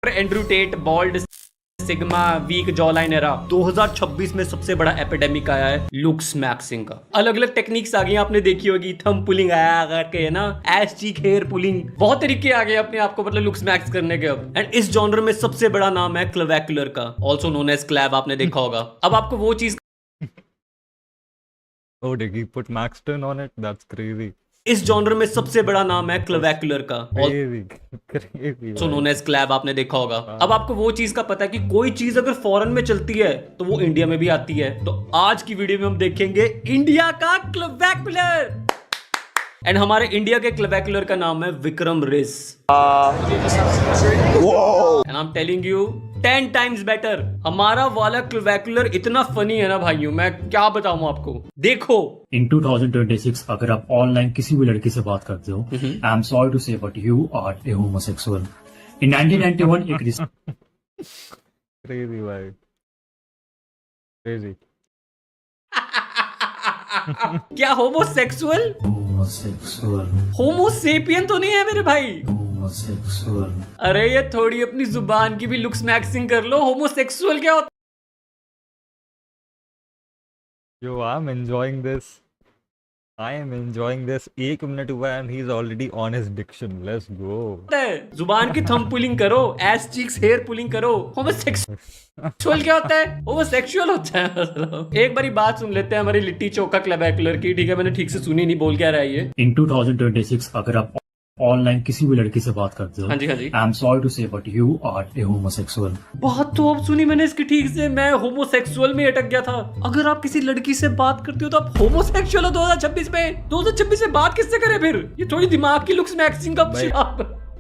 Doctor Andrew Tate bald sigma weak jawline era 2026 में सबसे बड़ा एपिडेमिक आया है लुक्स मैक्सिंग का। अलग अलग टेक्निक्स आ गई, आपने देखी होगी, थंब पुलिंग आया करके ना, एस चीक हेयर पुलिंग, बहुत तरीके आ गए अपने आप को मतलब लुक्स मैक्स करने के अब। एंड इस जॉनर में सबसे बड़ा नाम है क्लेवेकुलर का, ऑल्सो नोन एज क्लैब, आपने देखा होगा। अब आपको वो चीज Oh, did he put Maxton on it? That's crazy. इस जॉनर में सबसे बड़ा नाम है क्लेवेकुलर का, Crazy. Crazy. सो भाई। नोन एज क्लैब, आपने देखा होगा। अब आपको वो चीज का पता है कि कोई चीज अगर फॉरेन में चलती है तो वो इंडिया में भी आती है। तो आज की वीडियो में हम देखेंगे इंडिया का क्लेवेकुलर। एंड हमारे इंडिया के क्लेवेकुलर का नाम है विक्रम रिस। And I am telling you 10 times better. हमारा वाला क्लेवेकुलर इतना फनी है ना भाइयों, मैं क्या बताऊं आपको। देखो इन 2026 अगर आप ऑनलाइन किसी भी लड़की से बात करते हो, I am sorry to say but you are a homosexual. In 1991 एक Crazy भाई। Crazy. क्या होमोसेक्सुअल? होमोसेपियन तो नहीं है मेरे भाई। अरे ये थोड़ी अपनी जुबान की भी लुक्स मैक्सिंग कर लो। होमोसेक्सुअल क्या होता Yo, I'm enjoying this. I am enjoying this. 1 minute हुआ and he's already on his diction. Let's go. है? जुबान की थंब पुलिंग करो, एस चीक्स हेयर पुलिंग करो। होमोसेक्सुअल क्या होता है? होमोसेक्सुअल होता है मतलब। एक बारी बात सुन लेते हैं हमारी लिट्टी चोखा क्लेवेकुलर की, ठीक है? मैंने ठीक से सुनी नहीं, बोल क्या रहा है ये। इन 2026 अगर आप ऑनलाइन किसी भी लड़की से बात करते हो, हाँ जी हाँ जी। I am sorry to say but you are a homosexual. बहुत तो अब सुनी मैंने इसकी ठीक से, मैं होमोसेक्सुअल में अटक गया था। अगर आप किसी लड़की से बात करते हो तो आप होमोसेक्सुअल हो 2026 में। 2026 में बात किससे करे फिर? ये थोड़ी दिमाग की लुक्स मैक्सिंग का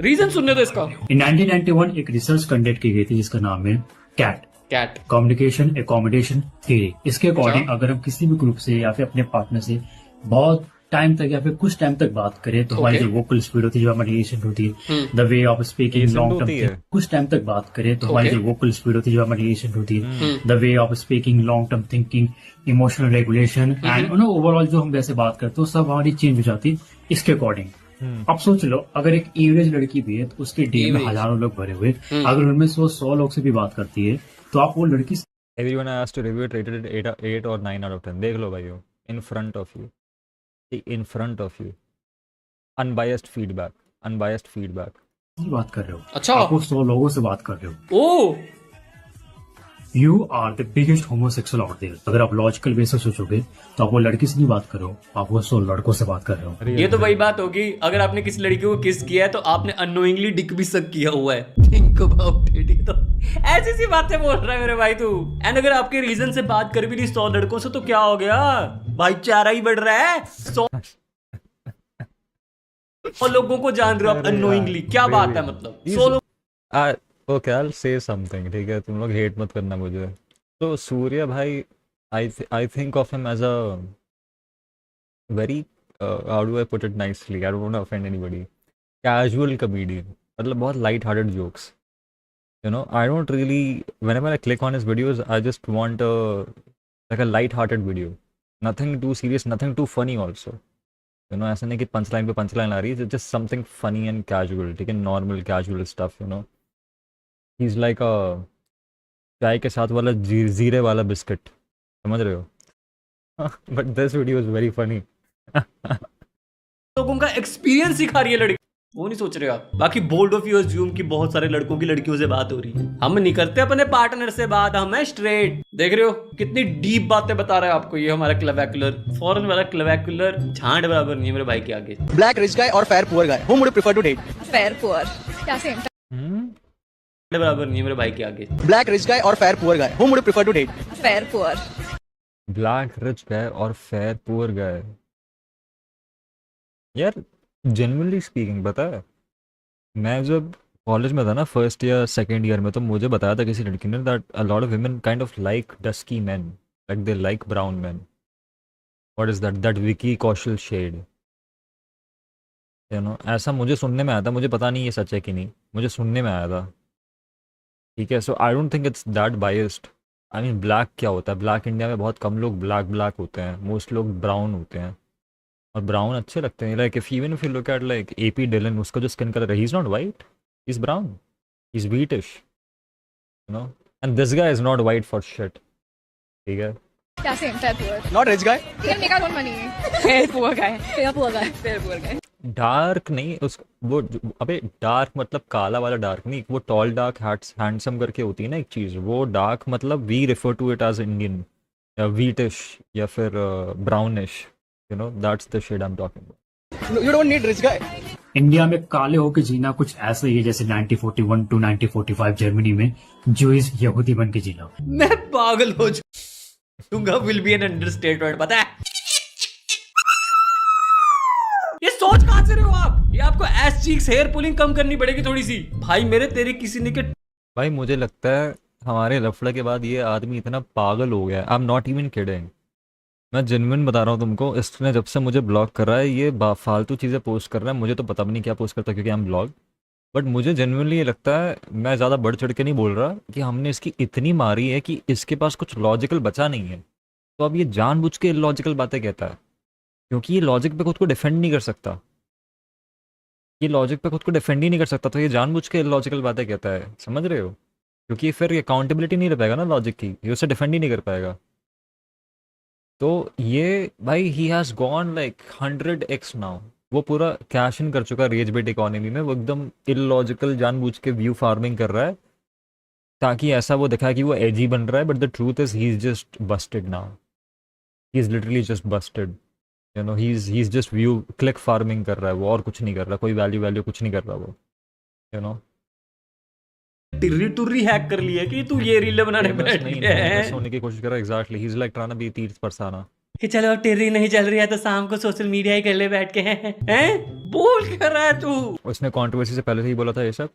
रीजन सुनने दो इसका। इन 1991 एक रिसर्च कंडक्ट की गई थी जिसका नाम है कैट कम्युनिकेशन एकोमोडेशन थ्योरी। इसके अकॉर्डिंग अगर हम किसी भी ग्रुप से या फिर अपने पार्टनर से बहुत टाइम तक या फिर कुछ टाइम तक बात करें तो हमारी जो वोकल स्पीड होती है, जो हमारी एसेंट होती है, the way of speaking long term, कुछ टाइम तक बात करें तो हमारी जो वोकल स्पीड होती है, जो हमारी एसेंट होती है, the way of speaking long term thinking, emotional regulation and overall जो हम वैसे बात करते हो सब हमारी चेंज हो जाती है इसके अकॉर्डिंग। अब सोच लो अगर एक एवरेज लड़की भी है तो उसके डे में हजारों लोग भरे हुए, अगर उनमें से वो 100 लोग से भी बात करती है तो आप वो लड़की Everyone I asked to review it rated it 8 or 9 out of 10. देख लो भाइयों, in front of you. In front of you. Unbiased feedback. Unbiased feedback. से बात कर रहे हो। अच्छा। आप वो 100 लोगों से बात कर रहे हो। Oh you are the biggest homosexual out there. अगर आप लॉजिकल वे से सोचोगे तो आप वो लड़की से नहीं बात कर रहे हो, आप वो 100 लड़कों से बात कर रहे हो। ये तो वही बात होगी, अगर आपने किसी लड़की को किस किया है तो आपने अनोइंगली डिक भी सक किया हुआ है। Think about it. तो ऐसी सी बातें बोल रहा है मेरे भाई तू। एंड अगर आपके रीजन से बात कर भी ली 100 लड़कों से तो क्या हो गया, भाईचारा ही बढ़ रहा है। 100 लोगों को जान रहे हो आप अनोइंगली, क्या बात है मतलब। 100 लोग Okay, I'll say something. ठीक है, तुम लोग हेट मत करना मुझे। तो सूर्य भाई, I think of him as a very how do I put it nicely? I don't want to offend anybody. Casual comedian. मतलब बहुत light hearted jokes. You know, I don't really, whenever I click on his videos, I just want like a light hearted video. Nothing too serious, nothing too funny also. You know, ऐसा नहीं कि punchline पे punchline आ रही है, just something funny and casual. ठीक है, normal casual stuff, you know. He's like a चाय के साथ वाला जीरे वाला बिस्किट, समझ रहे हो? But this video is very funny. लोगों का एक्सपीरियंस सिखा रही है लड़की, वो नहीं सोच रहे आप। बाकी बोल्ड ऑफ यू अज्यूम कि बहुत सारे लड़कों की लड़कियों से बात हो रही है। हम नहीं करते अपने पार्टनर से बात, हम है स्ट्रेट। देख रहे हो कितनी डीप बातें बता रहा है आपको ये हमारा क्लेवेकुलर। फॉरेन वाला क्लेवेकुलर झांड बराबर नहीं है मेरे भाई के आगे। Black rich guy or fair poor guy? Whom would you prefer to date? fair poor क्या सेम बराबर नहीं है मेरे भाई के आगे। Black rich guy or fair poor guy? Whom would you prefer to date? fair poor black rich गाय और fair poor guy. यार जेन्युइनली स्पीकिंग, पता है मैं जब कॉलेज में था ना, फर्स्ट ईयर सेकेंड ईयर में, तो मुझे बताया था किसी लड़की ने that a lot of women kind of like dusky man, like they like brown man. What is that Vicky Kaushal shade, you know, ऐसा मुझे सुनने में आया था। मुझे पता नहीं ये सच है कि नहीं, मुझे सुनने में आया था। ठीक है, so I don't think it's that biased. I mean black क्या होता है? ब्लैक इंडिया में बहुत कम लोग ब्लैक होते हैं, मोस्ट लोग ब्राउन होते हैं, और ब्राउन अच्छे लगते हैं। Like if even if you look at like AP Dhillon, उसका जो स्किन कलर है, he is not white, he is brown. He is wheatish, you know, and this guy is not white for shit, ठीक है। क्या same fair poor. Not rich guy. He can make our own money. Fair poor guy. Fair poor guy. Fair poor guy. Dark नहीं उस वो अबे dark मतलब काला वाला डार्क नहीं, वो टॉल डार्क हैंडसम करके होती है ना एक चीज़, वो डार्क मतलब we refer to it as Indian या व्हीटिश या फिर brownish, you know, that's the shade I am talking about. You don't need rich guy. India में काले होकर जीना कुछ ऐसा ही है जैसे 1941 टू 1945 जर्मनी में ज्यूइश यहूदी बन के जीना। मैं पागल हो जाऊंगा, विल बी एन अंडरस्टेटमेंट, पता है। ये सोच कहां से रहे हो आप? ये आपको एस चीक्स हेयर पुलिंग कम करनी पड़ेगी थोड़ी सी। भाई मेरे तेरे किसी ने के भाई मुझे लगता है हमारे लफड़े के बाद ये आदमी इतना पागल हो गया है, आई एम नॉट इवन किडिंग, मैं जेन्युइन बता रहा हूँ तुमको। इसने जब से मुझे ब्लॉक कर रहा है ये फालतू चीज़ें पोस्ट कर रहा है, मुझे तो पता भी नहीं क्या पोस्ट करता क्योंकि आई एम ब्लॉग, बट मुझे जेन्युइनली ये लगता है, मैं ज़्यादा बढ़ चढ़ के नहीं बोल रहा, कि हमने इसकी इतनी मारी है कि इसके पास कुछ लॉजिकल बचा नहीं है, तो अब ये जानबूझ के इलॉजिकल बातें कहता है क्योंकि ये लॉजिक पे खुद को डिफेंड नहीं कर सकता, ये लॉजिक पे खुद को डिफेंड ही नहीं कर सकता, तो ये जानबूझ के इलॉजिकल बातें कहता है, समझ रहे हो? क्योंकि फिर अकाउंटेबिलिटी नहीं रह पाएगा ना लॉजिक की, ये उसे डिफेंड ही नहीं कर पाएगा। तो ये भाई he has gone like 100x now, वो पूरा कैश इन कर चुका है रेज बेट इकोनॉमी में, वो एकदम इलॉजिकल जानबूझ के व्यू फार्मिंग कर रहा है ताकि ऐसा वो दिखाए कि वो एजी बन रहा है, but the truth is he is just Busted now, he is literally just Busted, you know, he is just view click farming कर रहा है वो, और कुछ नहीं कर रहा, कोई वैल्यू कुछ नहीं कर रहा वो, यू नो। टिर्री टुर्री हैक कर लिया कि तू ये रील बनाने बैठ गया है। होने की कोशिश कर रहा है, exactly, he is like trying to be Tirth Parsana, कि चलो टिर्री नहीं चल रही है तो शाम को सोशल मीडिया ही कर ले बैठ के, हैं बोल कर रहा है तू। उसने कंट्रोवर्सी से पहले से ही बोला था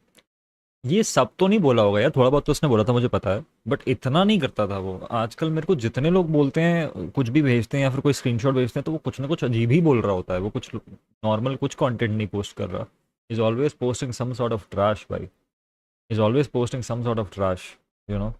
ये सब तो नहीं बोला होगा यार, थोड़ा बहुत तो उसने बोला था मुझे पता है, बट इतना नहीं करता था वो। आजकल मेरे को जितने लोग बोलते हैं, कुछ भी भेजते हैं या फिर कोई स्क्रीनशॉट भेजते हैं, तो वो कुछ ना कुछ अजीब ही बोल रहा होता है, वो कुछ नॉर्मल कुछ कंटेंट नहीं पोस्ट कर रहा, is always posting some sort of trash भाई, is always posting some sort of trash, you know.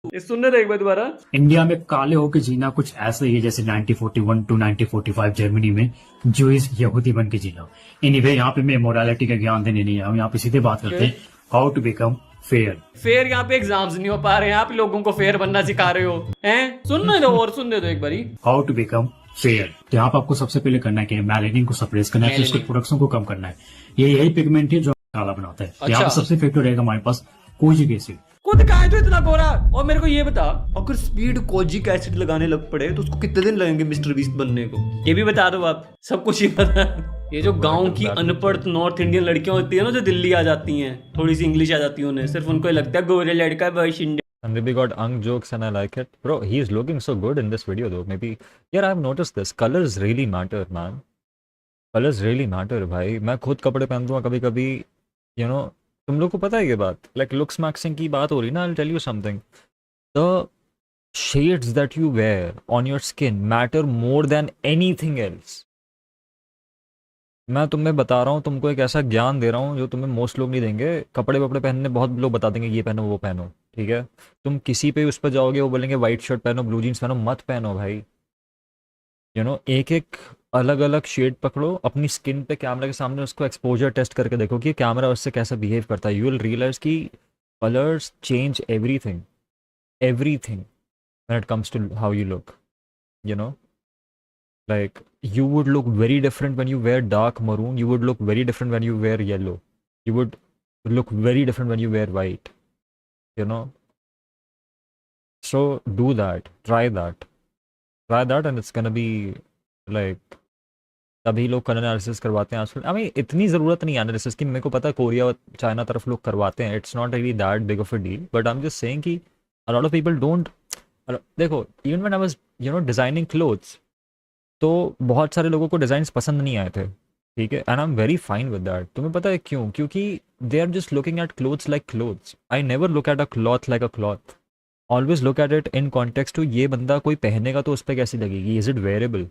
सुनने दे एक बार दोबारा। इंडिया में काले होकर जीना कुछ ऐसा ही है जैसे 1941 टू 1945 जर्मनी में ज्यूइश यहूदी बन के जीना। एनीवे, यहाँ पे मैं मोरालिटी का ज्ञान देने नहीं आया हूँ, यहाँ पे सीधे बात करते हैं how to become fair. Fair यहाँ पे एग्जाम्स नहीं हो पा रहे हैं, आप लोगों को फेयर बनना सिखा रहे हो, हैं? सुनने दो और सुनने दो एक बारी। हाउ टू बिकम फेयर, तो यहाँ पे आपको सबसे पहले करना है कि मैलेनिन को सप्रेस करना है, फिर उसके प्रोडक्शन को कम करना है। ये यही पिगमेंट है जो काला बनाता है। यहाँ पे सबसे इफेक्टिव रहेगा हमारे पास कोजिक एसिड। खुद का है तो इतना गोरा। और मेरे को ये बता, अगर स्पीड कोजिक एसिड लगाने लग पड़े तो उसको कितने दिन लगेंगे मिस्टर बीस्ट बनने को, ये भी बता दो आप, सब कुछ ही पता है। ये जो गांव की अनपढ़ नॉर्थ इंडियन लड़कियां होती है ना, जो दिल्ली आ जाती हैं, थोड़ी सी इंग्लिश आ जाती है उन्हें, सिर्फ उनको ही लगता है गोरे लड़का boyish India. Sandeep got ung jokes and I like it. Bro, he is looking so good in this video though. Maybe, yeah, I've noticed this. Colors really matter, man. Colors really matter, भाई। मैं खुद कपड़े पहनता हूँ कभी कभी, you know, तुम लोग को पता है ये बात, like looks maxing की बात हो रही ना, I'll tell you something. The shades that you wear on your skin matter more than anything else. मैं तुम्हें बता रहा हूँ, तुमको एक ऐसा ज्ञान दे रहा हूँ जो तुम्हें मोस्ट लोग नहीं देंगे। कपड़े वपड़े पहनने बहुत लोग बता देंगे ये पहनो वो पहनो, ठीक है? तुम किसी पे उस पर जाओगे वो बोलेंगे वाइट शर्ट पहनो, ब्लू जीन्स पहनो, मत पहनो भाई। यू नो, एक एक अलग अलग शेड पकड़ो, अपनी स्किन पे कैमरा के सामने उसको एक्सपोजर टेस्ट करके देखो कि कैमरा उससे कैसा बिहेव करता है। यू विल रियलाइज कि colours change everything when it comes to how you look, you know. Like, you would look very different when you wear dark maroon. You would look very different when you wear yellow. You would look very different when you wear white. You know? So, do that. Try that. Try that and it's gonna be like... तभी लोग colour analysis करवाते हैं आजकल। I mean, इतनी ज़रूरत नहीं है analysis की। मेरे को पता है कोरिया और चाइना तरफ लोग करवाते हैं। It's not really that big of a deal. But I'm just saying कि a lot of people don't... देखो, even when I was, you know, designing clothes, तो बहुत सारे लोगों को डिज़ाइंस पसंद नहीं आए थे, ठीक है? And I am very fine with that. तुम्हें पता है क्यों? क्योंकि they are just looking at clothes like clothes. I never look at a cloth like a cloth, always look at it in context to ये बंदा कोई पहनेगा तो उस पर कैसी लगेगी, इज इट वेयरेबल।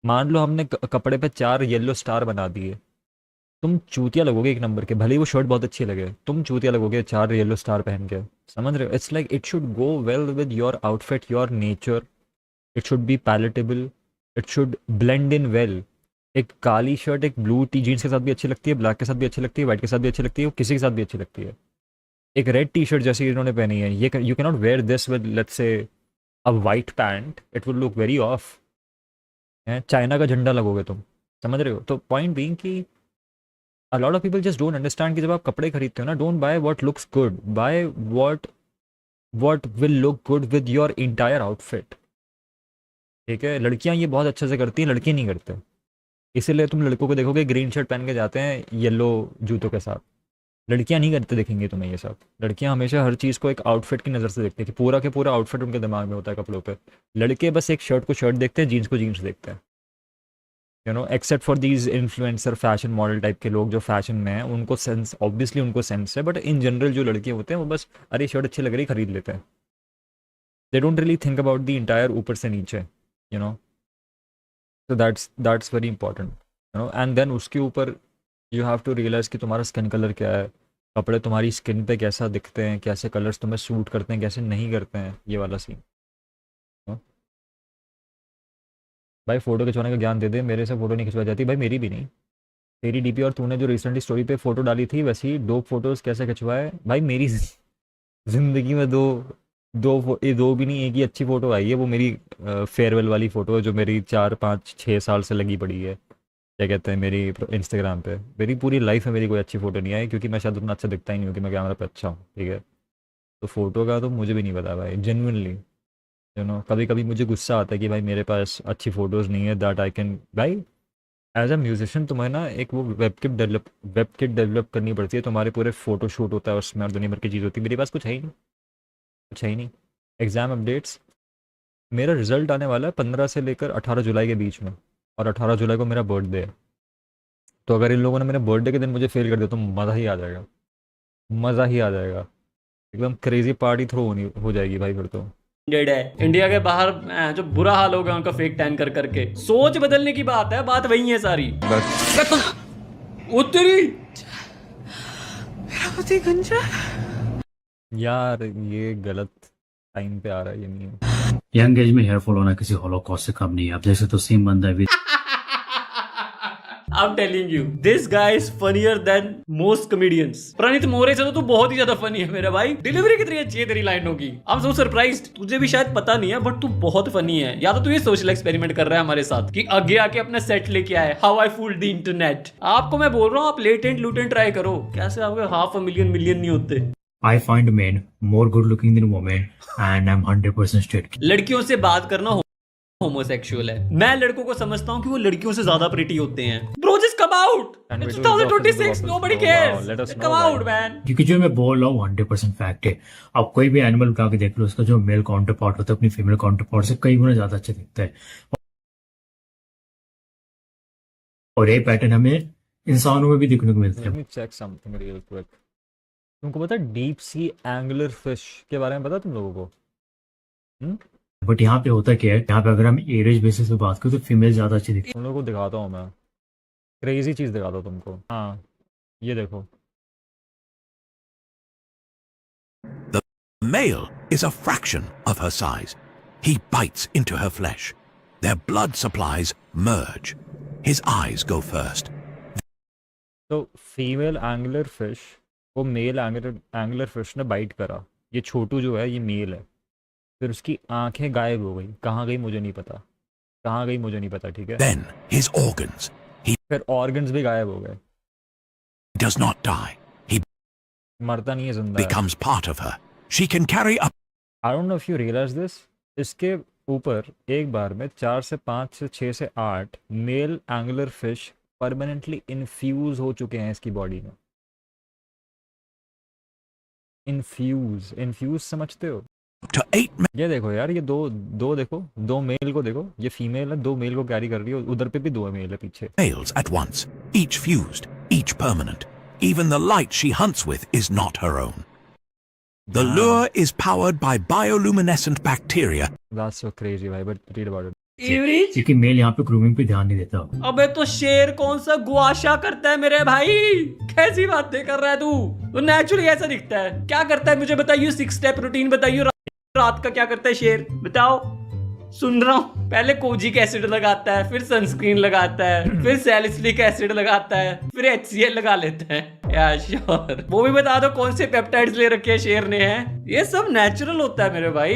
मान लो हमने कपड़े पे 4 येलो स्टार बना दिए, तुम चूतिया लगोगे एक नंबर के, भले ही वो शर्ट बहुत अच्छी लगे, तुम चूतिया लगोगे 4 येलो स्टार पहन के, समझ रहे हो? It's like it should go well with your outfit, your nature, it should be palatable, it should blend in well. एक काली शर्ट एक ब्लू टी जीन्स के साथ भी अच्छी लगती है, ब्लैक के साथ भी अच्छी लगती है, वाइट के साथ भी अच्छी लगती है, किसी के साथ भी अच्छी लगती है। एक रेड टी शर्ट जैसी इन्होंने पहनी है, ये you can not wear this with let's say a white pant, it will look very off. China का झंडा लगोगे तुम, समझ रहे हो? तो पॉइंट बीइंग कि अ lot of people just don't understand कि जब आप कपड़े खरीदते हो ना, don't by what looks good, by what will look good with your entire outfit. ठीक है, लड़कियां ये बहुत अच्छे से करती हैं, लड़के नहीं करते। इसीलिए तुम लड़कों को देखोगे ग्रीन शर्ट पहन के जाते हैं येलो जूतों के साथ, लड़कियां नहीं करते देखेंगे तुम्हें ये सब। लड़कियां हमेशा हर चीज़ को एक आउटफिट की नज़र से देखती है कि पूरा के पूरा आउटफिट उनके दिमाग में होता है कपड़ों पे। लड़के बस एक शर्ट को शर्ट देखते हैं, जीन्स को जीन्स देखते हैं, you know, except for these influencer fashion model type के लोग जो फैशन में हैं, उनको सेंस, ऑब्वियसली उनको सेंस है, बट इन जनरल जो लड़के होते हैं वो बस अरे शर्ट अच्छी लग रही खरीद लेते हैं। They don't really think about the entire ऊपर से नीचे, यू नो। तो that's very important, you know. And then उसके ऊपर यू हैव टू रियलाइज़ कि तुम्हारा स्किन कलर क्या है, कपड़े तुम्हारी स्किन पे कैसा दिखते हैं, कैसे कलर्स तुम्हें सूट करते हैं, कैसे नहीं करते हैं, ये वाला सीन। भाई फ़ोटो खिंचवाने का ज्ञान दे दे, मेरे से फ़ोटो नहीं खिंचवाई जाती भाई, मेरी भी नहीं। तेरी डीपी और तूने जो रिसेंटली स्टोरी पे फ़ोटो डाली थी वैसी डोप फोटोज़ कैसे खिंचवाए भाई? मेरी ज़िंदगी में दो भी नहीं, एक ही अच्छी फ़ोटो आई है, वो मेरी फेयरवेल वाली फ़ोटो है जो मेरी 4-5-6 साल से लगी पड़ी है, क्या कहते हैं, मेरी इंस्टाग्राम पे। मेरी पूरी लाइफ में मेरी कोई अच्छी फ़ोटो नहीं आई, क्योंकि मैं शायद उतना अच्छा दिखता ही नहीं हूँ कि मैं कैमरा पे अच्छा हूँ, ठीक है। तो फ़ोटो का तो मुझे भी नहीं पता भाई, जेन्युइनली, यू नो। कभी कभी मुझे गुस्सा आता है कि भाई मेरे पास अच्छी फ़ोटोज़ नहीं है दैट आई कैन, भाई एज अ म्यूजिशियन तुम्हें ना एक वो वेब किट डेवलप करनी पड़ती है, तुम्हारे पूरे फ़ोटो शूट होता है उसमें और दुनिया भर की चीज़ होती है। मेरे पास कुछ है ही नहीं, कुछ है ही नहीं। एग्ज़ाम अपडेट्स, मेरा रिज़ल्ट आने वाला है 15 से लेकर 18 जुलाई के बीच में, और 18 जुलाई को मेरा बर्थडे है। तो अगर इन लोगों ने मेरे बर्थडे के दिन मुझे फेल कर दिया तो मज़ा ही आ जाएगा, मज़ा ही आ जाएगा, एकदम क्रेजी पार्टी थ्रो हो जाएगी भाई फिर तो। डेड है इंडिया के बाहर, जो बुरा हाल होगा उनका फेक टैन कर करके। सोच बदलने की बात है, बात वही है सारी। उत्तरी यार ये गलत टाइम पे आ रहा है, ये नहीं है। यंग एज में हेयर फॉल होना किसी हॉलोकॉस्ट से कम नहीं है। आप जैसे तो सेम बंदा है I'm telling you, this guy is funnier than most comedians. प्रणीत मोरे से तो तू बहुत ही ज्यादा फनी है मेरे भाई। डिलीवरी कितनी अच्छी है तेरी लाइनों की। I'm so surprised। तुझे भी शायद पता नहीं है बट तू बहुत फनी है। या तो तू ये सोशल एक्सपेरिमेंट कर रहा है हमारे साथ कि आगे आके अपना सेट लेके आए, how I fooled the internet. आपको मैं बोल रहा हूँ, आप लेटेंट लूटेंट ट्राई करो, कैसे आपके 500,000 मिलियन नहीं होते। I find men more good looking than women and I'm 100% straight. लड़कियों से बात करना होमोसेक्सुअल है। मैं लड़कों को समझता हूँ कि वो लड़कियों से ज्यादा प्रिटी होते हैं। Bro, just come out. It's 2026. Nobody cares. Come out, man. क्योंकि जो मैं बोल रहा हूँ 100% फैक्ट है। आप कोई भी एनिमल उठा के देख लो, उसका जो मेल काउंटर पार्ट होता है अपनी फीमेल काउंटर पार्ट से कई गुना ज्यादा अच्छा दिखता है। और ये पैटर्न हमें इंसानों में भी देखने को मिलता है। Let me check something real quick. तुमको पता है डीप सी एंगुलर फिश के बारे में पता तुम लोगों को? बट यहाँ पे होता क्या है, यहाँ पे अगर हम एवरेज बेसिस पे बात करें तो फीमेल ज्यादा अच्छी दिखती है। तुम लोगों को दिखाता हूँ मैं, क्रेजी चीज़ दिखाता हूँ तुमको। हाँ ये देखो, The male is a fraction of her size. He bites into her flesh. Their blood supplies merge. His eyes go first. तो फीमेल एंगुलर फिश को मेल एंगुलर फिश ने बाइट करा। ये छोटू जो है ये मेल है, फिर उसकी आंखें गायब हो गई। कहाँ गई मुझे नहीं पता, कहाँ गई मुझे नहीं पता, ठीक है। Then his organs. He फिर ऑर्गन्स भी गायब हो गए। does not die. He मरता नहीं है, जिंदा है। becomes part of her. She can carry up I don't know if you realize this, इसके ऊपर एक बार में 4 से 5 से 6 से 8 male angler fish permanently infuse हो चुके हैं इसकी बॉडी में। इन्फ्यूज समझते हो? to 8 ये देखो यार, ये दो देखो, 2 मेल को देखो, ये फीमेल है, 2 मेल को कैरी कर रही है, उधर पे भी 2 मेल है पीछे। males at once, each fused, each permanent. Even the light she hunts with is not her own. The lure is powered by bioluminescent bacteria. That's so crazy भाई, but read about it. Average, क्योंकि mail यहाँ पे grooming पे ध्यान नहीं देता। अबे तो शेर कौन सा गुआशा करता है मेरे भाई? कैसी बातें कर रहा है तू? तो नेचुरली ऐसा दिखता है। क्या करता है मुझे बताइए, 6 स्टेप रूटीन बताइए। रात का क्या करता है शेर, बताओ। सुन रहा हूँ, पहले कोजिक एसिड लगाता है, फिर सनस्क्रीन लगाता है, फिर सैलिसिलिक एसिड लगाता है, फिर HCl लगा लेता है। यार श्योर, वो भी बता दो कौन से पेप्टाइड्स ले रखे हैं शेर ने, है ये सब नेचुरल होता है मेरे भाई।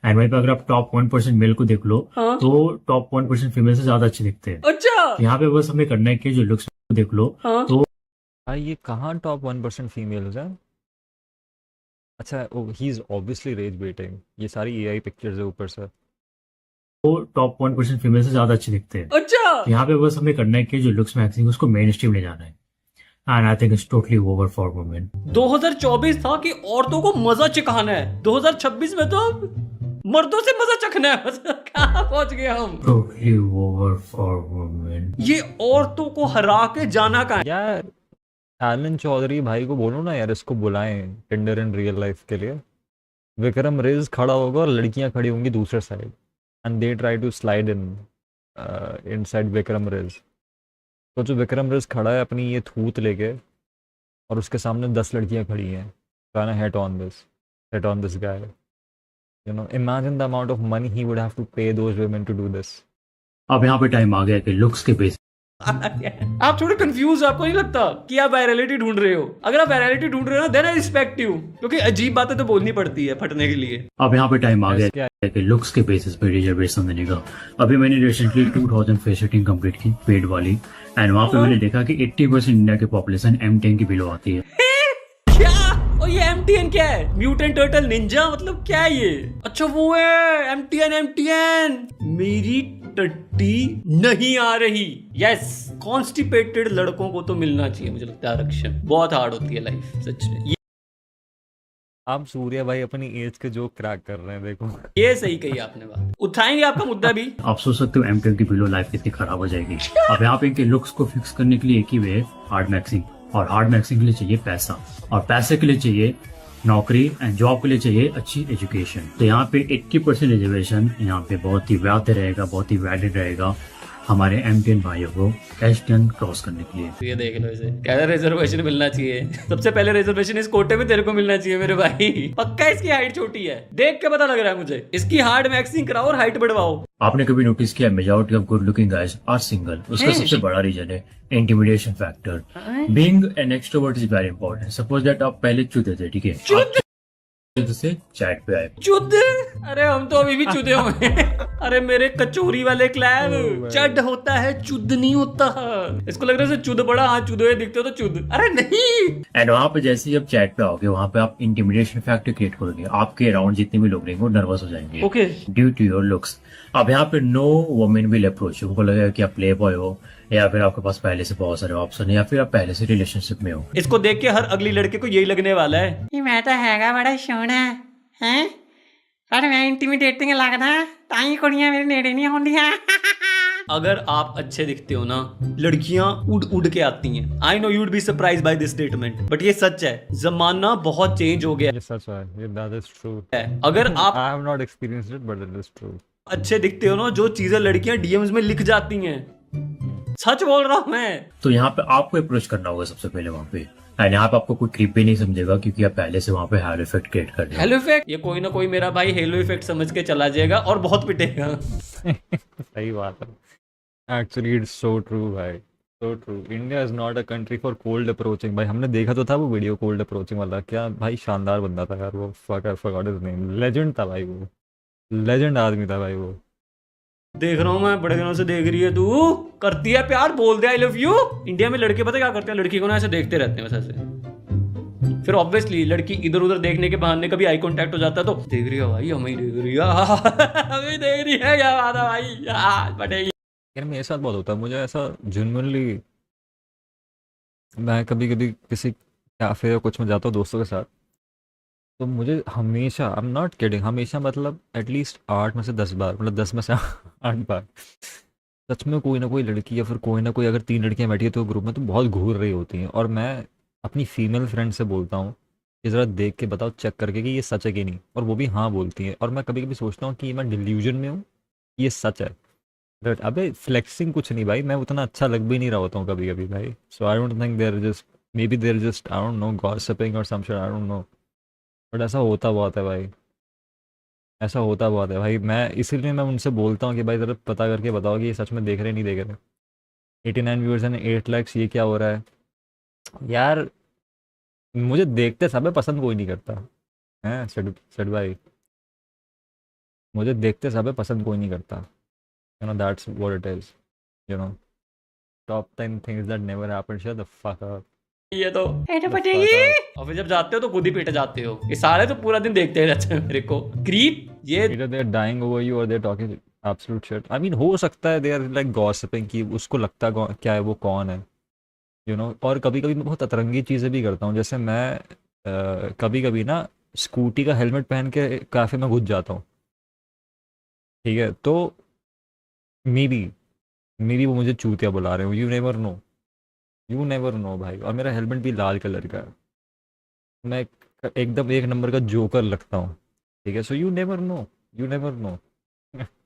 एंड वहीं पे अगर आप टॉप 1% मेल को देख लो हाँ? तो टॉप 1% फीमेल से ज्यादा अच्छे दिखते हैं। अच्छा यहाँ पे बस हमें करना है कि जो लुक्स को देख लो हाँ? तो भाई ये कहाँ टॉप 1% फीमेल्स हैं? अच्छा he is obviously rage baiting, ये सारी AI पिक्चर्स है ऊपर से। टॉप 1% फीमेल से ज्यादा अच्छे दिखते हैं। अच्छा यहाँ पे बस हमें करना है कि जो लुक्स मैक्सिंग उसको मेन स्ट्रीम ले जाना है। And I think it's totally over for women. 2024 था कि औरतों को मजा चखाना है, 2026 में तो मर्दों से मजा चखना है। कहाँ पहुंच गए हम? Totally over for women. ये औरतों को हरा के जाना कहाँ है? यार एलन चौधरी भाई को बोलो ना यार, इसको बुलाएं टिंडर इन रियल लाइफ के लिए। विक्रम रेज खड़ा होगा और लड़कियां खड़ी होंगी दूसरे side, and they try to slide inside Vikram rage. तो जो विक्रम रेज खड़ा है अपनी ये थूत लेके, और उसके सामने 10 लड़कियां खड़ी हैं, trying to hit on this guy. You know, imagine the amount of money he would have to pay those women to do this. अब यहाँ पे टाइम आ गया कि लुक्स के बेस आप थोड़े कंफ्यूज, आपको नहीं लगता कि आप वायरलिटी ढूंढ रहे हो? अगर आप वायरलिटी ढूंढ रहे हो ना, देन आई रिस्पेक्ट यू, क्योंकि अजीब बातें तो बोलनी पड़ती है फटने के लिए। अब यहाँ पे टाइम आ क्या गया कि लुक्स के बेसिस पे रिजर्वेशन देने का। अभी मैंने रिसेंटली 2000 फेस रेटिंग कंप्लीट की पेड वाली, एंड वहाँ पे मैंने देखा कि 80% इंडिया की पॉपुलेशन M10 की बिलो आती है। क्या? और ये MTN क्या है? म्यूटेंट टर्टल निंजा, मतलब क्या है ये? अच्छा वो है MTN। मेरी टट्टी नहीं आ रही। यस, कॉन्स्टिपेटेड लड़कों को तो मिलना चाहिए, मुझे लगता है आरक्षण। बहुत हार्ड होती है लाइफ सच में। आप सूर्या भाई अपनी एज के जो क्रैक कर रहे हैं, देखो। ये सही कही आपने बात। उठाएंगे आपका मुद्दा भी। आप सोच सकते हो M10 की बिलो लाइफ कितनी खराब हो जाएगी। अब यहाँ पे इनके लुक्स को फिक्स करने के लिए एक ही वे है, हार्ड मैक्सिंग। और हार्ड मैक्सिंग के लिए चाहिए पैसा, और पैसे के लिए चाहिए नौकरी, एंड जॉब के लिए चाहिए अच्छी एजुकेशन। तो यहाँ पे 80% रिजर्वेशन यहाँ पे बहुत ही व्याप्त रहेगा, बहुत ही वैलिड रहेगा हमारे M10 भाइयों को S10 क्रॉस करने के लिए। तो ये देख लो, इसे क्या रिजर्वेशन मिलना चाहिए। सबसे पहले रिजर्वेशन इस कोटे में तेरे को मिलना चाहिए मेरे भाई। पक्का इसकी हाइट छोटी है, देख के पता लग रहा है मुझे। इसकी हार्ड मैक्सिंग कराओ और हाइट बढ़वाओ। आपने कभी नोटिस किया majority of good looking guys are single? उसका सबसे बड़ा रीजन है intimidation factor. Being an extrovert is very important. Suppose that आप पहले चुदे थे, ठीक है, से चैट पे आए चुद, अरे हम तो अभी भी चुदे हुए हैं। अरे मेरे कचोरी वाले क्लैब, चड होता है चुद नहीं होता। इसको लग रहा है चुद बड़ा, हाँ चुदे दिखते हो तो चुद, अरे नहीं। एंड वहाँ पे जैसे ही आप चैट पे आओगे, वहाँ पे आप इंटिमिडेशन फैक्टर क्रिएट करोगे। आपके अराउंड जितने भी लोग रहेंगे वो नर्वस हो जाएंगे okay due to your looks. अब यहाँ पे नो वुमेन विल अप्रोच। उनको लगेगा कि आप प्ले बॉय हो, या फिर आपके पास पहले से बहुत सारे ऑप्शन है, या फिर आप पहले से रिलेशनशिप में हो। इसको देख के हर अगली लड़के को यही लगने वाला है, मैं तो हैगा बड़ा सोना है, पर मैं इंटिमिडेटिंग लगदा ताई कुड़ियां मेरे नेड़े नहीं होंदियां। अगर आप अच्छे दिखते हो ना, लड़कियां उड़ उड़ के आती हैं। I know you'd be surprise by this statement, but ये सच है। जमाना बहुत चेंज हो गया ये सच है, ये दैट इज ट्रू। है। अगर आप I have not experienced it but it is true. अच्छे दिखते हो ना, जो चीजें लड़कियां DMs में लिख जाती हैं, सच बोल रहा हूं मैं। तो यहाँ पे आपको अप्रोच करना होगा सबसे पहले वहाँ पे। एंड यहाँ पे आपको कोई क्रीप भी नहीं समझेगा, क्योंकि आप पहले से वहाँ पे हेलो इफेक्ट क्रिएट कर रहे हो। हेलो इफेक्ट, ये कोई ना कोई मेरा भाई हेलो इफेक्ट समझ के चला जाएगा और बहुत पिटेगा। सही बात है, एक्चुअली इट्स सो ट्रू भाई, so true. India is not a country for cold approaching. भाई हमने देखा तो था वो वीडियो कोल्ड अप्रोचिंग वाला, क्या भाई शानदार बंदा था यार वो। फॉरगॉट हिज नेम, लेजेंड था भाई वो, लेजेंड आदमी था भाई वो। देख रहा हूँ मैं, बड़े दिनों से देख रही है तू, करती है प्यार, बोल दे आई लव यू। इंडिया में लड़के पता क्या करते हैं, लड़की को ना ऐसे देखते रहते हैं बस ऐसे। फिर ऑब्वियसली लड़की इधर उधर देखने के बहाने कभी आई कांटेक्ट हो जाता है, तो देख रही है भाई, हमें ही देख रही है, हमें देख रही है, क्या बात है भाई, पटेगी। यार मेरे साथ बहुत होता है, मुझे ऐसा जेन्युइनली, मैं कभी कभी किसी कैफे या कुछ में जाता हूँ दोस्तों के साथ, तो मुझे हमेशा, आई एम नॉट किडिंग, हमेशा मतलब एटलीस्ट 8 में से 10 बार, मतलब 10 में से 8 बार सच में कोई ना कोई लड़की या फिर कोई ना कोई, अगर 3 लड़कियां बैठी है तो ग्रुप में, तो बहुत घूर रही होती हैं। और मैं अपनी फीमेल फ्रेंड से बोलता हूँ कि ज़रा देख के बताओ, चेक करके कि ये सच है कि नहीं, और वो भी हाँ बोलती हैं। और मैं कभी कभी सोचता हूँ कि मैं डिल्यूजन में हूँ, ये सच है। बट अबे फ्लेक्सिंग कुछ नहीं भाई, मैं उतना अच्छा लग भी नहीं रहा होता हूँ कभी कभी भाई। So I don't think there just, maybe there just, I don't know, gossiping और some shit, I don't know, but ऐसा होता बहुत है भाई। ऐसा होता बहुत है भाई। मैं इसीलिए मैं उनसे बोलता हूँ कि भाई ज़रा पता करके बताओ कि ये सच में देख रहे नहीं देख रहे। 89 व्यूअर्स एंड 8 lakhs, ये क्या हो रहा है यार। मुझे देखते समय पसंद कोई नहीं करता है सड सड भाई। मुझे देखते समय पसंद कोई नहीं करता। That's what it is. You know top 10 things that never happened. Shut the fuck up. ये तो ऐसे The पटेगी। fuck up. और फिर जब जाते हो तो खुद ही पिट जाते हो। ये सारे तो पूरा दिन देखते रहते हैं मेरे को। क्रीप ये Either they're dying over you or they're talking absolute shit. I mean, हो सकता है they are like gossiping कि उसको लगता क्या है, वो कौन है, और कभी कभी मैं बहुत अतरंगी चीज़ें भी करता हूँ। जैसे मैं कभी कभी ना स्कूटी का हेलमेट पहन के काफ़े में घुस जाता हूँ, ठीक है। तो मे बी वो मुझे चूतिया बुला रहे हो। यू नेवर नो भाई। और मेरा हेलमेट भी लाल कलर का है। मैं एकदम एक नंबर का जोकर लगता हूँ, ठीक है। सो यू नेवर नो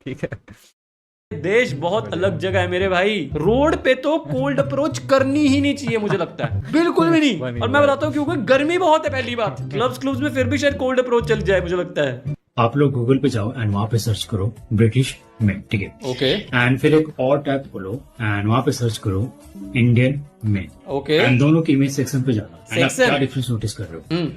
ठीक है। देश बहुत अलग जगह है मेरे भाई। रोड पे तो कोल्ड अप्रोच करनी ही नहीं चाहिए मुझे लगता है, बिल्कुल भी नहीं। Funny और मैं बात। बताता हूँ क्योंकि गर्मी बहुत है पहली बात। क्लब्स में फिर भी शायद कोल्ड अप्रोच चल जाए मुझे लगता है। आप लोग गूगल पे जाओ एंड वहां पे सर्च करो ब्रिटिश मेन, ठीक है। ओके एंड फिर एक और टैब खोलो एंड वहां पे सर्च करो इंडियन मेन। ओके एंड दोनों के इमेज सेक्शन पे जाना। एंड आप Section? क्या डिफरेंस नोटिस कर रहे हो?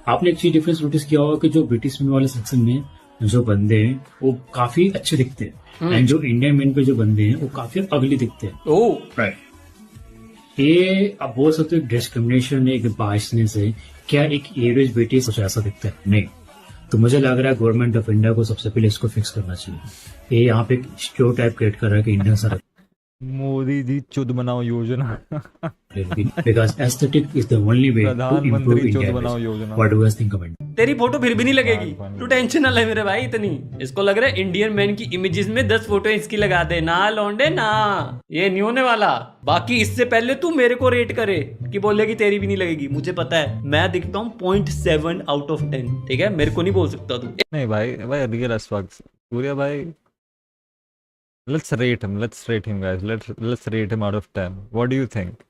आपने एक चीज डिफरेंस नोटिस किया होगा कि जो ब्रिटिश मेन वाले सेक्शन में जो बंदे हैं वो काफी अच्छे दिखते हैं, एंड जो इंडियन मेन पे जो बंदे हैं वो काफी अगली दिखते हैं। ओ राइट। ये आप बोल सकते हो डिस्क्रिमिनेशन है, एक बायसनेस है। क्या एक एवरेज ब्रिटिश कुछ ऐसा दिखता है? नहीं। तो मुझे लग रहा है गवर्नमेंट ऑफ इंडिया को सबसे पहले इसको फिक्स करना चाहिए। ये यहाँ पे एक स्टीरियोटाइप क्रिएट कर रहा है कि इंडियन सारा मोदी जी चुद बनाओ योजना because aesthetic is the only way to improve प्रधानमंत्री India चुद बनाओ image. योजना। What do you guys think about it? तेरी फोटो फिर भी नहीं लगेगी, हाँ, तू टेंशन ना ले मेरे भाई इतनी। इसको लग रहा है इंडियन मैन की इमेजेस में 10 फोटो इसकी लगा दे ना लौंडे ना। ये नहीं होने वाला। बाकी इससे पहले तू मेरे को रेट करे कि बोलेगी तेरी भी नहीं लगेगी। मुझे पता है मैं दिखता हूँ 0.7 आउट ऑफ 10, ठीक है। मेरे को नहीं बोल सकता तू। नहीं भाई रियल एज फक सूर्या भाई। Let's rate him guys. Let's rate him out of 10. What do you think?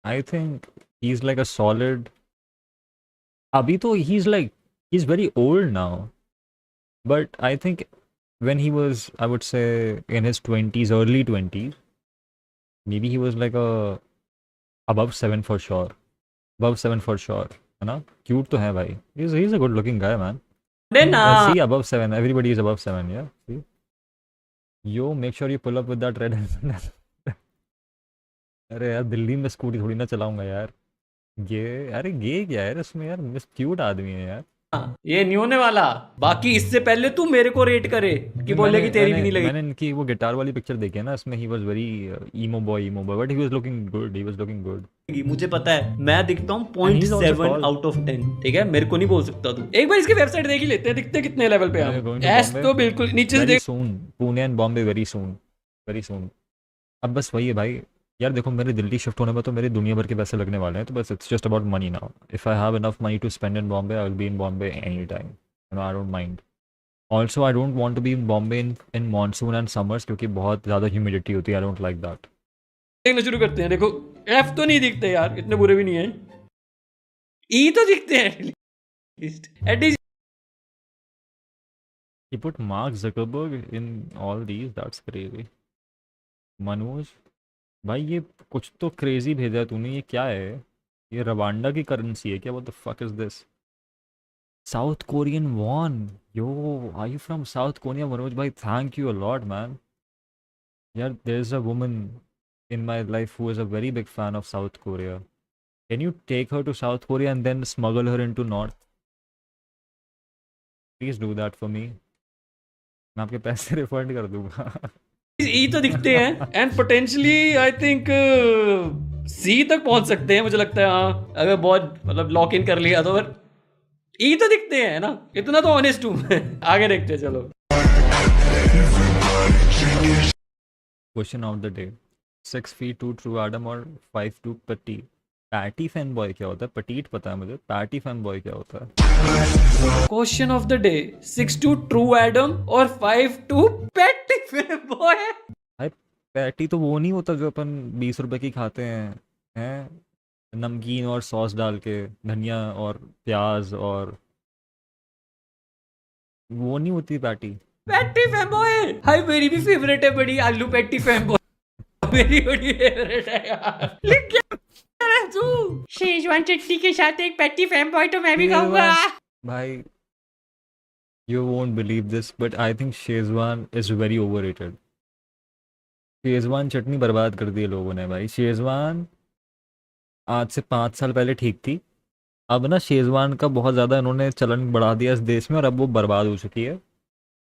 I think he's like a solid. Abhi to he's very old now. But I think when he was, I would say, in his 20s, early 20s, maybe he was like a above 7 for sure. Above 7 for sure. है ना? Cute तो है भाई. He's a good looking guy, man. ना See, above 7. Everybody is above 7, yeah. See? Yo, make sure you pull up with that red helmet. अरे यार दिल्ली में scooty थोड़ी ना चलाऊंगा यार। अरे ये क्या है यार इसमें यार, मिस क्यूट आदमी है यार। ये नहीं होने वाला। बाकी इससे पहले तू मेरे को रेट करे कि बोलेगी तेरी भी नहीं लगेगी। मैंने इनकी वो गिटार वाली पिक्चर देखी है ना, इसमें he was very emo boy but he was looking good. मुझे पता है मैं दिखता हूँ And he's also 0.7 tall. Out of 10, ठीक है। मेरे को नहीं बोल सकता तू। एक बार इसकी वेबसाइट देख ही लेते हैं, दिखते कितने लेवल पे We're हम। going to एस Bombay तो बिल्कुल नीचे से very देख। soon. Pune and Bombay very soon. अब बस वही है भाई यार। देखो मेरे दिल्ली शिफ्ट होने में तो मेरे दुनिया भर के पैसे लगने वाले हैं, तो बस it's just about money now. If I have enough money to spend in Bombay I will be in Bombay any time, I don't mind. Also I don't want to be in Bombay in monsoon and summers, क्योंकि बहुत ज़्यादा humidity होती है। I don't like that. देखना शुरू करते हैं। देखो एफ तो नहीं दिखते यार, इतने बुरे भी नहीं है। ई तो दिखते हैं at least. He put Mark Zuckerberg in all these, that's crazy. Manoj भाई ये कुछ तो क्रेजी भेजा है तूने। ये क्या है? ये रवांडा की करेंसी है क्या? What the fuck is this? South Korean won. Yo are you from South Korea Manoj भाई? Thank you a lot man. यार there is a woman in my life who is a very big fan of South Korea. Can you take her to South Korea and then smuggle her into north? Please do that for me. मैं आपके पैसे refund कर दूंगा। ई तो दिखते हैं and potentially I think सी तक पहुंच सकते हैं मुझे लगता है। हाँ अगर बहुत मतलब लॉक इन कर लिया तो। ई तो दिखते हैं ना, इतना तो ऑनेस्ट हूं मैं। आगे देखते हैं चलो। Question of the day. 6 feet 2 true Adam और 5 2 पटी। पैटी फैन बॉय क्या होता है? पटीट पता है मुझे, पैटी फैन बॉय क्या होता है? Question of the day 6 2 true Adam और 5 2 पेटी बॉय। भाई पैटी तो वो नहीं होता जो अपन 20 रुपए की खाते हैं नमकीन और सॉस डाल के, धनिया और प्याज और वो नहीं होती पैटी। पैटी फैम्बॉय, हाय मेरी भी फेवरेट है बड़ी, आलू पैटी फैम्बॉय मेरी बड़ी फेवरेट है यार। लिख क्या रहा है तू? शेजवान चटनी के साथ एक पैटी फैम्बॉय तो मैं भी खाऊंगा। भाई you won't believe this but I think Schezwan is very overrated। Schezwan चटनी बर्बाद कर दी है लोगों ने भाई। शेजवान आज से 5 साल पहले ठीक थी, अब ना शेजवान का बहुत ज़्यादा इन्होंने चलन बढ़ा दिया इस देश में और अब वो बर्बाद हो चुकी है।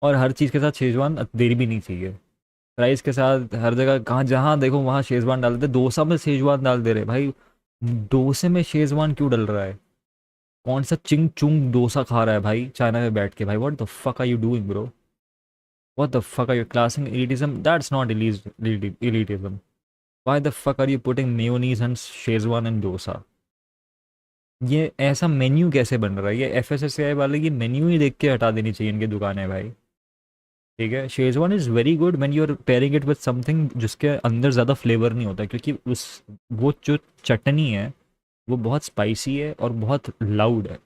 और हर चीज़ के साथ शेजवान देनी भी नहीं चाहिए। राइस के साथ हर जगह कहाँ जहाँ देखो वहाँ शेजवान डाल देते। डोसा में शेजवान डाल दे रहे भाई। डोसे में शेजवान क्यों डल रहा है? कौन सा चिंग चुंग डोसा खा रहा है भाई चाइना में बैठ के? भाई what the fuck are you doing bro? What the fuck are you classing elitism? That's not elitism. Why the fuck are you putting mayonnaise and Schezwan and dosa? ये ऐसा मेन्यू कैसे बन रहा है? ये FSSAI वाले ये मेन्यू ही देख के हटा देनी चाहिए इनकी दुकानें भाई। ठीक है, schezwan is very good when you are pairing it with something जिसके अंदर ज़्यादा फ्लेवर नहीं होता, क्योंकि वो जो चटनी है वो बहुत स्पाइसी है और बहुत लाउड है।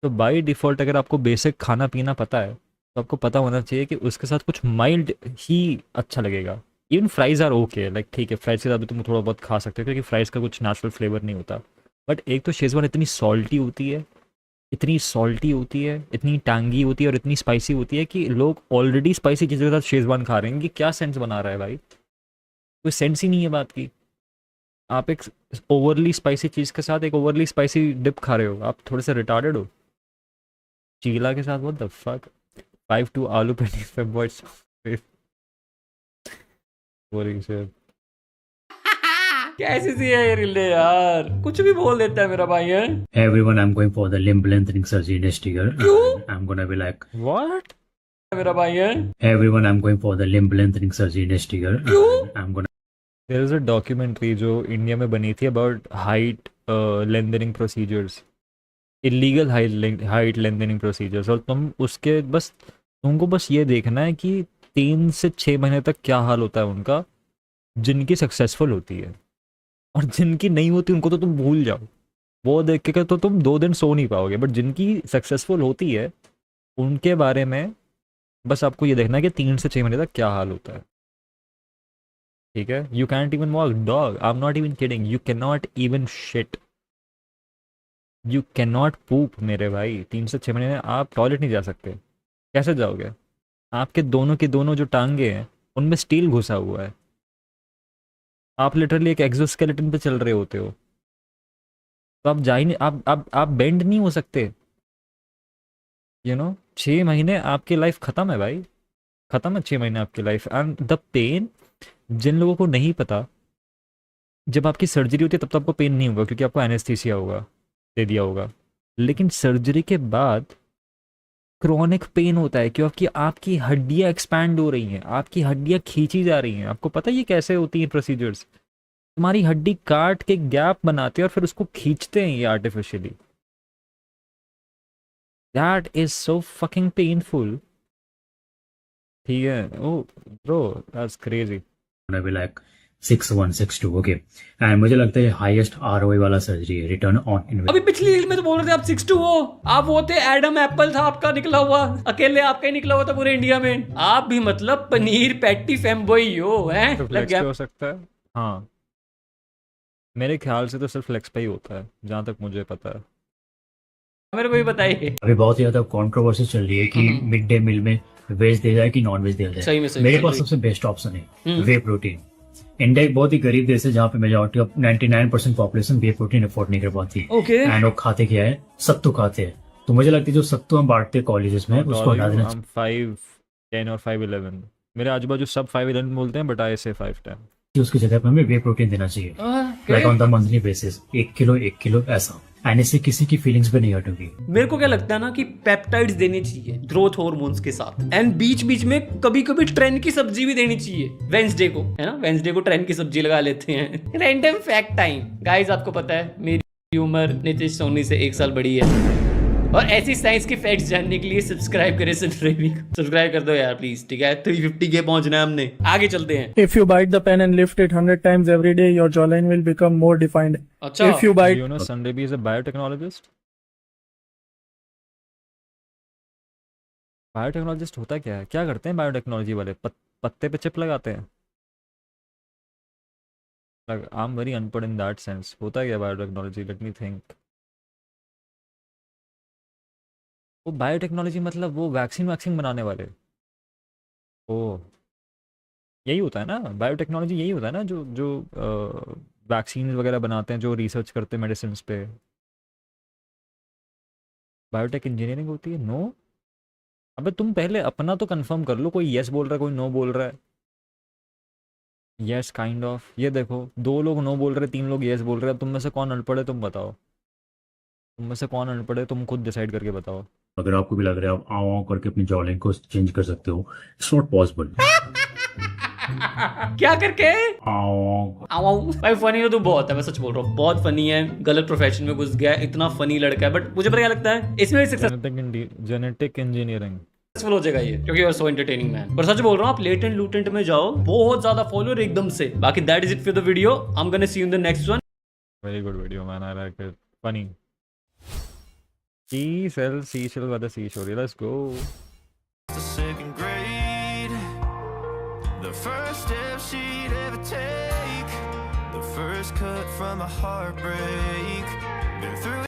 तो बाय डिफ़ॉल्ट अगर आपको बेसिक खाना पीना पता है तो आपको पता होना चाहिए कि उसके साथ कुछ माइल्ड ही अच्छा लगेगा। Even fries are okay, like ठीक है, फ्राइज़ के साथ भी तुम थोड़ा बहुत खा सकते हो क्योंकि फ्राइज़ का कुछ नेचुरल फ्लेवर नहीं होता। बट एक तो शेजवान इतनी सॉल्टी होती है, इतनी टांगी होती है और इतनी स्पाइसी होती है कि लोग ऑलरेडी स्पाइसी चीज़ों के साथ शेजवान खा रहे हैं। ये क्या सेंस बना रहा है भाई? कोई सेंस ही नहीं है बात की। आप एक ओवरली स्पाइसी चीज़ के साथ एक ओवरली स्पाइसी डिप खा रहे हो, आप थोड़े से रिटार्डेड हो। चीला के साथ व्हाट द फक? 5-2 आलू पैटी फैम्बॉयज बोरिंग से। कैसी सी है ये रिले यार, कुछ भी बोल देता है मेरा भाई है। Hey everyone, I'm going for the limb lengthening surgery next year. I'm gonna be like, what? मेरा भाई है। hey everyone, I'm going for the limb lengthening surgery next year. I'm gonna there is a documentary जो India में बनी थी about height lengthening procedures, illegal height lengthening procedures. और तुमको बस ये देखना है कि 3 से 6 महीने तक क्या हाल होता है उनका, जिनकी सक्सेसफुल होती है। और जिनकी नहीं होती उनको तो तुम भूल जाओ, वो देख के तो तुम 2 दिन सो नहीं पाओगे। बट जिनकी सक्सेसफुल होती है उनके बारे में बस आपको ये देखना है कि 3 से 6 महीने तक क्या हाल होता है। ठीक है, you can't even walk dog, I am not even kidding, you can not even shit, you can not poop मेरे भाई। 3 से 6 महीने में आप टॉयलेट नहीं जा सकते। कैसे जाओगे? आपके दोनों के दोनों जो टांगे हैं उनमें स्टील घुसा हुआ है। आप लिटरली एक एक्सोस्केलेटन पे चल रहे होते हो, तो आप जा ही नहीं, आप बेंड नहीं हो सकते। 6 महीने आपकी लाइफ ख़त्म है भाई, ख़त्म है 6 महीने आपकी लाइफ। एंड द पेन, जिन लोगों को नहीं पता, जब आपकी सर्जरी होती है तब तो आपको पेन नहीं होगा क्योंकि आपको एनेस्थीसिया होगा, दे दिया होगा। लेकिन सर्जरी के बाद क्रॉनिक पेन होता है क्योंकि आपकी हड्डियाँ एक्सपैंड हो रही हैं, आपकी हड्डियाँ खींची जा रही हैं। आपको पता है ये कैसे होती हैं प्रोसीजर्स? तुम्हारी हड्डी काट के गैप बनाते हैं और फिर उसको खींचते हैं ये artificially. That is so fucking painful. ठीक है, oh bro that's crazy. be like 6'1", 6'2", okay. And मुझे लगता है हाईएस्ट ROI वाला सर्जरी है, रिटर्न ऑन इन्वेस्टमेंट। अभी पिछली रील में तो बोल रहे थे आप 6'2" हो, आप वो थे एडम एप्पल था आपका निकला हुआ, अकेले आपका ही निकला हुआ था पूरे इंडिया में। आप भी मतलब पनीर पैटी फैम्बॉय हो, हैं? तो लग फ्लेक्स गया। पे हो सकता है, हाँ मेरे ख्याल से तो सिर्फ फ्लेक्स पे ही होता है जहाँ तक मुझे पता है। मेरे को भी बताइए। अभी बहुत ही ज्यादा कंट्रोवर्सी चल रही है कि मिड डे मील में वेज दिया जाए कि नॉन वेज दिया सही में जाए। सही मेरे चल पास रही। सबसे बेस्ट ऑप्शन है वे प्रोटीन। इंडिया एक बहुत ही गरीब देश है जहाँ पे majority of 99% population way protein afford नहीं कर पाती। ओके। एंड वो खाते क्या है, सत्तू खाते हैं। तो मुझे लगता है जो सत्तू हम बांटते हैं कॉलेजेस में उसको हटा देना चाहिए। 5'10" और 5'11", मेरे आजू बाजू सब 5'11" बोलते हैं बट आई से 5'10". उसकी जगह पे हमें वे प्रोटीन देना चाहिए, like on the monthly basis, 1 kilo ऐसा। एंड इससे किसी की फीलिंग्स पे नहीं हटेगी। मेरे को क्या लगता है ना कि पेप्टाइड्स देने चाहिए ग्रोथ हार्मोन्स के साथ, एंड बीच बीच में कभी कभी ट्रेन की सब्जी भी देनी चाहिए वेंसडे को, है ना? वेंसडे को ट्रेन की सब्जी लगा लेते हैं। Random fact time. गाइस आपको पता है मेरी उम्र नीतीश सोनी से 1 साल बड़ी है, और ऐसी साइंस के फैक्ट्स जानने के लिए सब्सक्राइब करें सब्सक्राइब कर दो यार प्लीज, ठीक है? 350 के पहुंचना है हमने। आगे चलते हैं। If you bite the pen and lift it 100 times every day, your jawline will become more defined. अच्छा। If you bite You know Sandeep is a biotechnologist? Biotechnologist होता क्या है, क्या करते हैं बायोटेक्नोलॉजी वाले? पत्ते पे चिप लगाते हैं? आई एम वेरी अनपढ़ इन दैट सेंस। होता क्या बायोटेक्नोलॉजी? Let me think. वो बायोटेक्नोलॉजी मतलब वो वैक्सीन बनाने वाले। ओ, यही होता है ना बायोटेक्नोलॉजी? यही होता है ना जो जो वैक्सीन वगैरह बनाते हैं, जो रिसर्च करते हैं मेडिसिन पे। बायोटेक इंजीनियरिंग होती है? नो। अबे तुम पहले अपना तो कंफर्म कर लो, कोई यस बोल रहा है कोई नो बोल रहा है। यस काइंड ऑफ, ये देखो 2 लोग नो बोल रहे, 3 लोग यस बोल रहे हैं। अब तुम में से कौन अनपढ़ है तुम बताओ, तुम में से कौन अनपढ़ है तुम खुद डिसाइड करके बताओ। अगर आपको भी लग रहा है आप आव आव करके अपनी जॉ लाइन को चेंज कर सकते हो, इट्स नॉट पॉसिबल। क्या करके? आव आओ भाई, फनी तो तू बहुत है, मैं सच बोल रहा हूँ, बहुत फनी है। गलत प्रोफेशन में घुस गया है, इतना फनी लड़का है। बट मुझे पता क्या लगता है, इसमें भी जेनेटिक इंजीनियरिंग सक्सेसफुल हो जाएगा ये, क्योंकि you are so entertaining man. पर सच बोल रहा हूँ, आप लेटेंट लूटेंट में जाओ, बहुत ज्यादा फॉलोअर एकदम से। बाकी that is it for the video. I am gonna see you in the next one. Very good video man, I like it, funny. Seashell by the seashore, let's go. The second grade, the first step she'd ever take, the first cut from a heartbreak. Been through